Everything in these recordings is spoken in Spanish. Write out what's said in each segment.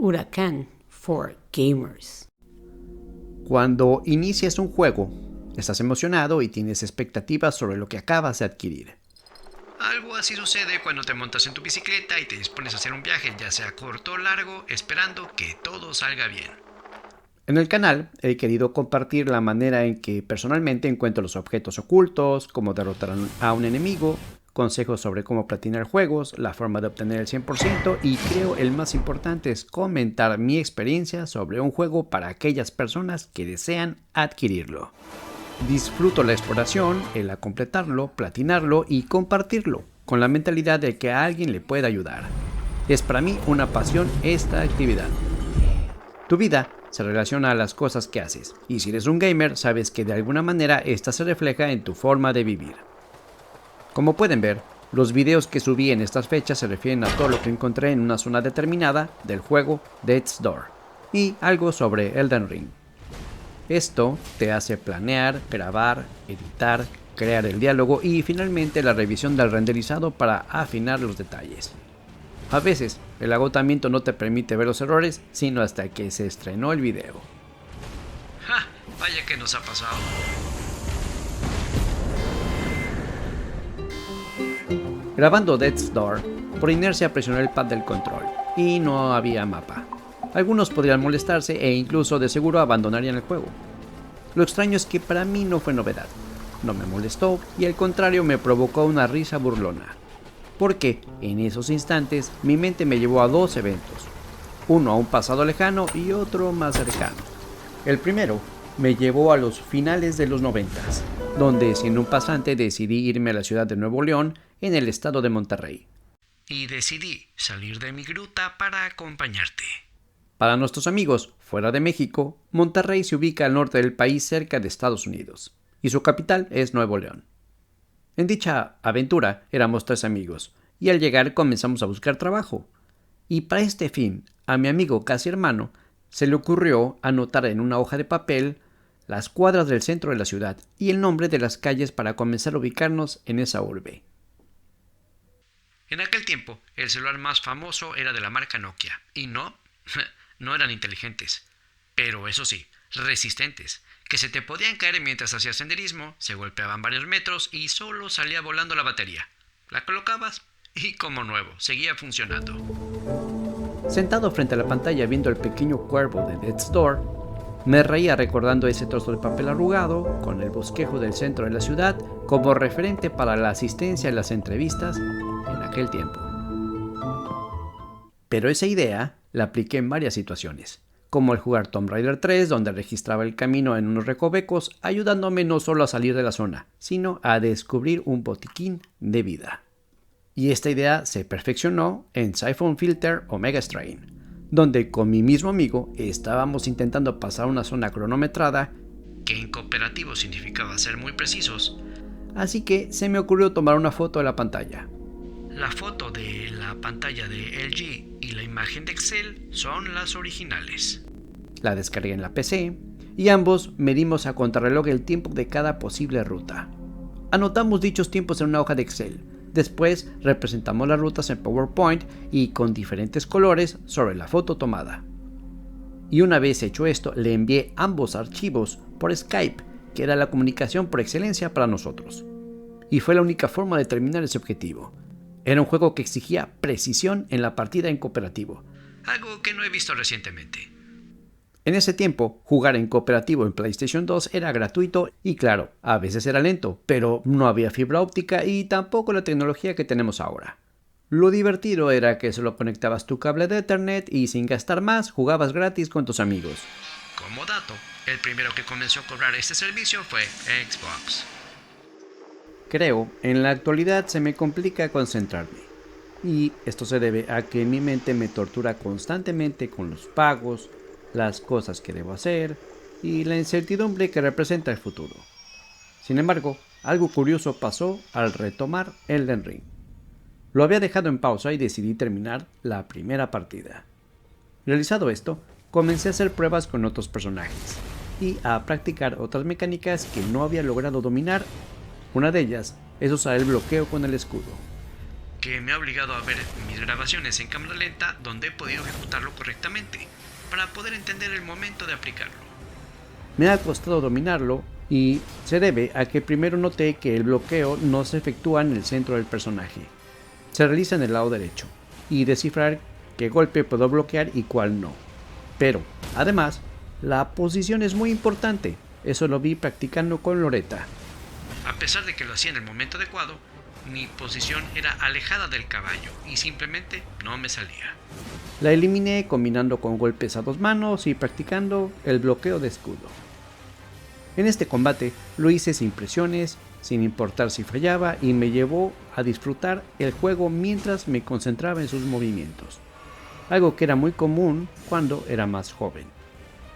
Huracán for Gamers. Cuando inicias un juego, estás emocionado y tienes expectativas sobre lo que acabas de adquirir. Algo así sucede cuando te montas en tu bicicleta y te dispones a hacer un viaje, ya sea corto o largo, esperando que todo salga bien. En el canal he querido compartir la manera en que personalmente encuentro los objetos ocultos, cómo derrotar a un enemigo, consejos sobre cómo platinar juegos, la forma de obtener el 100% y creo el más importante es comentar mi experiencia sobre un juego para aquellas personas que desean adquirirlo. Disfruto la exploración, el completarlo, platinarlo y compartirlo, con la mentalidad de que a alguien le pueda ayudar. Es para mí una pasión esta actividad. Tu vida se relaciona a las cosas que haces, y si eres un gamer, sabes que de alguna manera esta se refleja en tu forma de vivir. Como pueden ver, los videos que subí en estas fechas se refieren a todo lo que encontré en una zona determinada del juego Death's Door, y algo sobre Elden Ring. Esto te hace planear, grabar, editar, crear el diálogo y finalmente la revisión del renderizado para afinar los detalles. A veces, el agotamiento no te permite ver los errores, sino hasta que se estrenó el video. ¡Ja! Vaya que nos ha pasado. Grabando Death's Door, por inercia presioné el pad del control, y no había mapa. Algunos podrían molestarse e incluso de seguro abandonarían el juego. Lo extraño es que para mí no fue novedad. No me molestó y al contrario me provocó una risa burlona. Porque en esos instantes mi mente me llevó a dos eventos. Uno a un pasado lejano y otro más cercano. El primero me llevó a los finales de los 90s, donde siendo un pasante decidí irme a la ciudad de Nuevo León, en el estado de Monterrey. Y decidí salir de mi gruta para acompañarte. Para nuestros amigos fuera de México, Monterrey se ubica al norte del país cerca de Estados Unidos, y su capital es Nuevo León. En dicha aventura éramos 3 amigos, y al llegar comenzamos a buscar trabajo. Y para este fin, a mi amigo casi hermano, se le ocurrió anotar en una hoja de papel las cuadras del centro de la ciudad y el nombre de las calles para comenzar a ubicarnos en esa urbe. En aquel tiempo, el celular más famoso era de la marca Nokia, y no eran inteligentes, pero eso sí, resistentes, que se te podían caer mientras hacías senderismo, se golpeaban varios metros y solo salía volando la batería. La colocabas y como nuevo, seguía funcionando. Sentado frente a la pantalla viendo el pequeño cuervo de Death's Door, me reía recordando ese trozo de papel arrugado con el bosquejo del centro de la ciudad como referente para la asistencia en las entrevistas en aquel tiempo. Pero esa idea la apliqué en varias situaciones, como al jugar Tomb Raider 3, donde registraba el camino en unos recovecos, ayudándome no solo a salir de la zona, sino a descubrir un botiquín de vida. Y esta idea se perfeccionó en Siphon Filter Omega Strain, donde con mi mismo amigo estábamos intentando pasar una zona cronometrada, que en cooperativo significaba ser muy precisos. Así que se me ocurrió tomar una foto de la pantalla. La foto de la pantalla de LG y la imagen de Excel son las originales. La descargué en la PC y ambos medimos a contrarreloj el tiempo de cada posible ruta. Anotamos dichos tiempos en una hoja de Excel. Después representamos las rutas en PowerPoint y con diferentes colores sobre la foto tomada. Y una vez hecho esto, le envié ambos archivos por Skype, que era la comunicación por excelencia para nosotros. Y fue la única forma de terminar ese objetivo. Era un juego que exigía precisión en la partida en cooperativo. Algo que no he visto recientemente. En ese tiempo, jugar en cooperativo en PlayStation 2 era gratuito y claro, a veces era lento, pero no había fibra óptica y tampoco la tecnología que tenemos ahora. Lo divertido era que solo conectabas tu cable de Ethernet y sin gastar más jugabas gratis con tus amigos. Como dato, el primero que comenzó a cobrar este servicio fue Xbox. Creo, en la actualidad se me complica concentrarme. Y esto se debe a que mi mente me tortura constantemente con los pagos, las cosas que debo hacer y la incertidumbre que representa el futuro. Sin embargo, algo curioso pasó al retomar Elden Ring. Lo había dejado en pausa y decidí terminar la primera partida. Realizado esto, comencé a hacer pruebas con otros personajes y a practicar otras mecánicas que no había logrado dominar. Una de ellas es usar el bloqueo con el escudo. que me ha obligado a ver mis grabaciones en cámara lenta donde he podido ejecutarlo correctamente, para poder entender el momento de aplicarlo. Me ha costado dominarlo y se debe a que primero noté que el bloqueo no se efectúa en el centro del personaje. Se realiza en el lado derecho y descifrar qué golpe puedo bloquear y cuál no. Pero, además, la posición es muy importante. Eso lo vi practicando con Loretta. A pesar de que lo hacía en el momento adecuado, mi posición era alejada del caballo y simplemente no me salía. La eliminé combinando con golpes a dos manos y practicando el bloqueo de escudo. En este combate lo hice sin presiones, sin importar si fallaba, y me llevó a disfrutar el juego mientras me concentraba en sus movimientos, algo que era muy común cuando era más joven.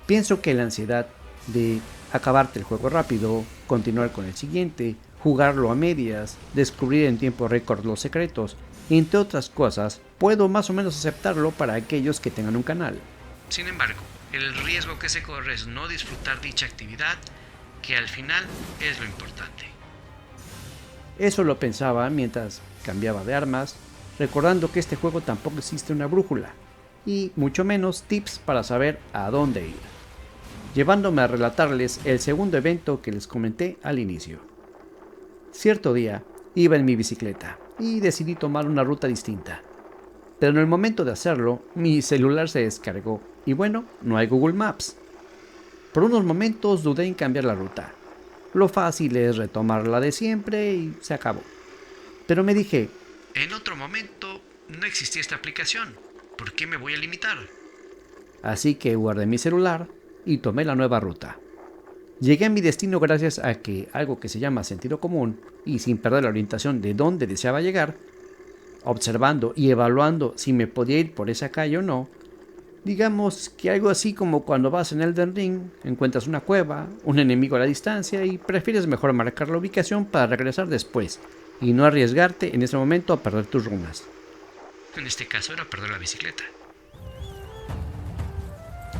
Pienso que la ansiedad de acabarte el juego rápido, continuar con el siguiente, jugarlo a medias, descubrir en tiempo récord los secretos, entre otras cosas, puedo más o menos aceptarlo para aquellos que tengan un canal. Sin embargo, el riesgo que se corre es no disfrutar dicha actividad, que al final es lo importante. Eso lo pensaba mientras cambiaba de armas, recordando que este juego tampoco existe una brújula, y mucho menos tips para saber a dónde ir, llevándome a relatarles el segundo evento que les comenté al inicio. Cierto día iba en mi bicicleta y decidí tomar una ruta distinta, pero en el momento de hacerlo mi celular se descargó y bueno, no hay Google Maps. Por unos momentos dudé en cambiar la ruta. Lo fácil es retomar la de siempre y se acabó. Pero me dije, en otro momento no existía esta aplicación, ¿por qué me voy a limitar? Así que guardé mi celular y tomé la nueva ruta. Llegué a mi destino gracias a que algo que se llama sentido común, y sin perder la orientación de dónde deseaba llegar, observando y evaluando si me podía ir por esa calle o no. Digamos que algo así como cuando vas en Elden Ring, encuentras una cueva, un enemigo a la distancia y prefieres mejor marcar la ubicación para regresar después y no arriesgarte en ese momento a perder tus runas. En este caso era perder la bicicleta.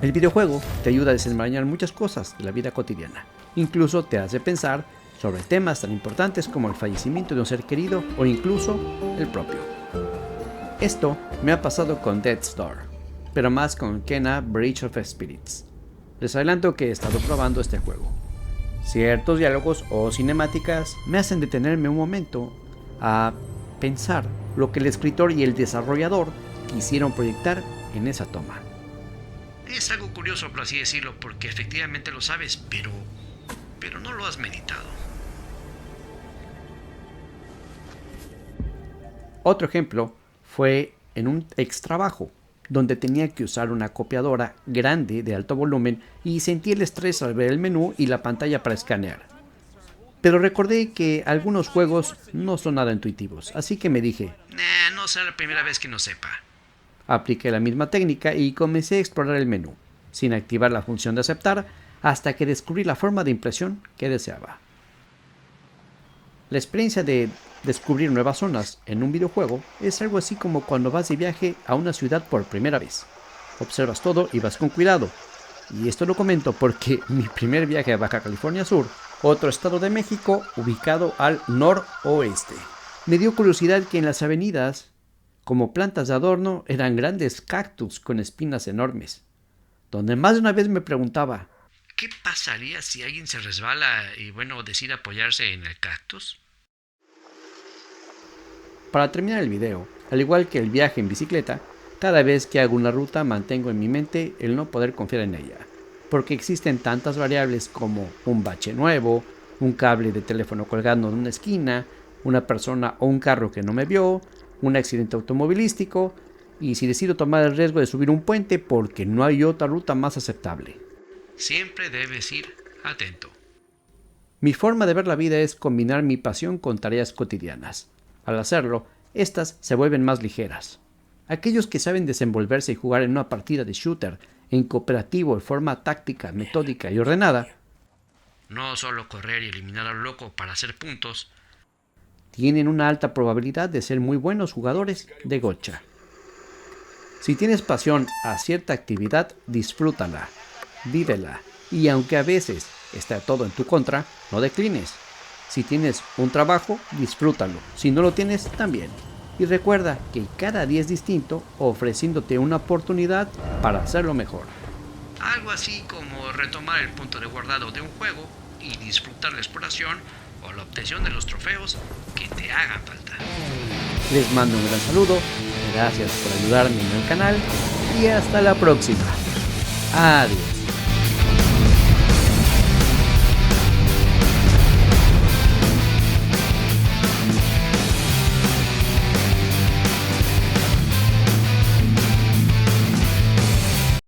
El videojuego te ayuda a desenmarañar muchas cosas de la vida cotidiana. Incluso te hace pensar sobre temas tan importantes como el fallecimiento de un ser querido o incluso el propio. Esto me ha pasado con Death Star, pero más con Kena Bridge of Spirits. Les adelanto que he estado probando este juego. Ciertos diálogos o cinemáticas me hacen detenerme un momento a pensar lo que el escritor y el desarrollador quisieron proyectar en esa toma. Es algo curioso, por así decirlo, porque efectivamente lo sabes, pero no lo has meditado. Otro ejemplo fue en un extrabajo, donde tenía que usar una copiadora grande de alto volumen y sentí el estrés al ver el menú y la pantalla para escanear. Pero recordé que algunos juegos no son nada intuitivos, así que me dije, No será la primera vez que no sepa. apliqué la misma técnica y comencé a explorar el menú, sin activar la función de aceptar, hasta que descubrí la forma de impresión que deseaba. La experiencia de descubrir nuevas zonas en un videojuego es algo así como cuando vas de viaje a una ciudad por primera vez. Observas todo y vas con cuidado. Y esto lo comento porque mi primer viaje a Baja California Sur, otro estado de México ubicado al noroeste, me dio curiosidad que en las avenidas, como plantas de adorno, eran grandes cactus con espinas enormes, donde más de una vez me preguntaba, ¿qué pasaría si alguien se resbala y decide apoyarse en el cactus? Para terminar el video, al igual que el viaje en bicicleta, cada vez que hago una ruta mantengo en mi mente el no poder confiar en ella, porque existen tantas variables como un bache nuevo, un cable de teléfono colgando en una esquina, una persona o un carro que no me vio, un accidente automovilístico, y si decido tomar el riesgo de subir un puente porque no hay otra ruta más aceptable. Siempre debes ir atento. Mi forma de ver la vida es combinar mi pasión con tareas cotidianas. Al hacerlo, estas se vuelven más ligeras. Aquellos que saben desenvolverse y jugar en una partida de shooter en cooperativo de forma táctica, metódica y ordenada, No solo correr y eliminar al loco para hacer puntos, tienen una alta probabilidad de ser muy buenos jugadores de gocha. Si tienes pasión a cierta actividad, disfrútala, vívela, y aunque a veces está todo en tu contra, no declines. Si tienes un trabajo, disfrútalo. Si no lo tienes, también. Y recuerda que cada día es distinto, ofreciéndote una oportunidad para hacerlo mejor. Algo así como retomar el punto de guardado de un juego y disfrutar la exploración o la obtención de los trofeos que te hagan falta. Les mando un gran saludo, gracias por ayudarme en el canal y hasta la próxima. Adiós.